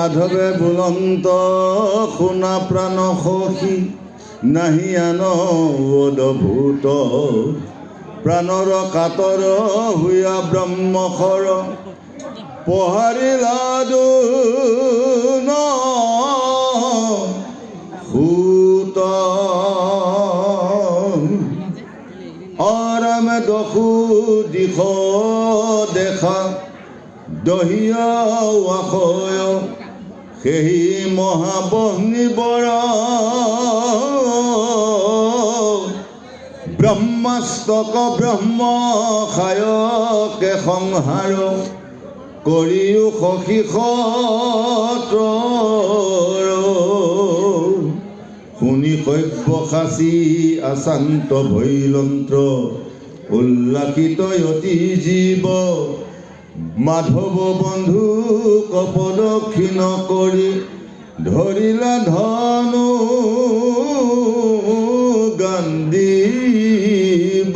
মাধৱে বুলন্ত শুনা প্ৰাণ সখী নাহি আন অদভূত প্ৰাণৰ কাতৰ হুয়া ব্ৰহ্মশৰ পহাৰিলা দুন সূত অৰামে দশু দিশ দেখা দহিয়া আশয় সেই মহাবহ্নিবৰ ব্ৰহ্মাস্তক ব্ৰহ্ম খায়কে সংহাৰ কৰিও সখী সতৰ শুনি সভ্য সাচি আচান্ত ভৈলন্ত্ৰ উল্লাসিত অতি জীৱ মাধৱ বন্ধু কপদক্ষিণ কৰি ধৰিলা ধনু গান দিব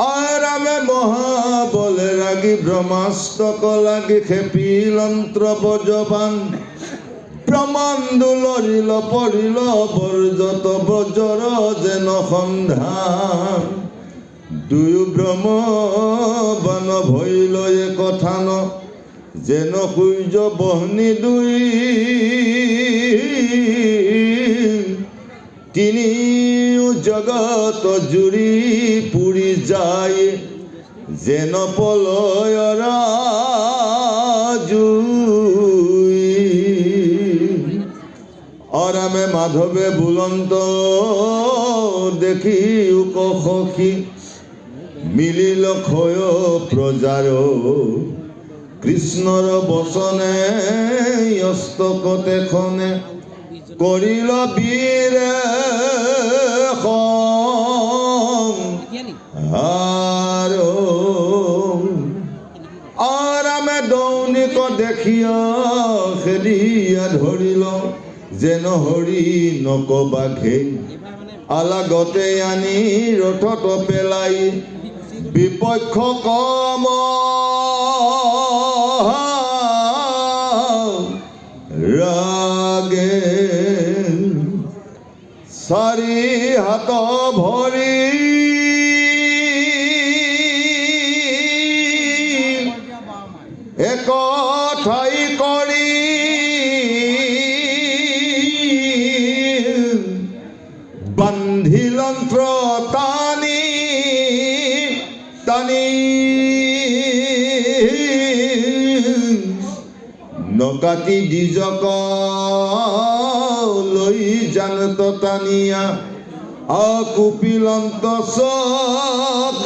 আৰামে মহাবলে ৰাগি ব্ৰহ্মাস্তক লাগি খেপিলন্ত্ৰ বজবান ব্ৰহ্মাণ্ডুলৰিল পৰিল বৰ্জত বজ্ৰ যেন সন্ধান দুয়ো ব্ৰহ্ম বান ভৈল একথান যেন সূৰ্য বহ্নি দুই তিনি জগত জুৰি পুৰি যায় যেন পলয়ৰ জুই অৰামে মাধৱে বুলন্ত দেখি উক সখী মিলিল ক্ষয় প্ৰজাৰ কৃষ্ণৰ বচনে অস্তকতেখনে কৰিল বীৰে আৰামে দৌনিক দেখিয়া খেদিয়া ধৰিল যেন হৰি নকবাঘে আলাগতে আনি ৰথত পেলাই বিপক্ষ কম ৰাগে চাৰি হাত ভৰি এক ঠাই কৰি বান্ধিলন্ত্ৰ টানি টানি নকাটি dijক লৈ জানত টানিয়া আকুপিলন্ত চক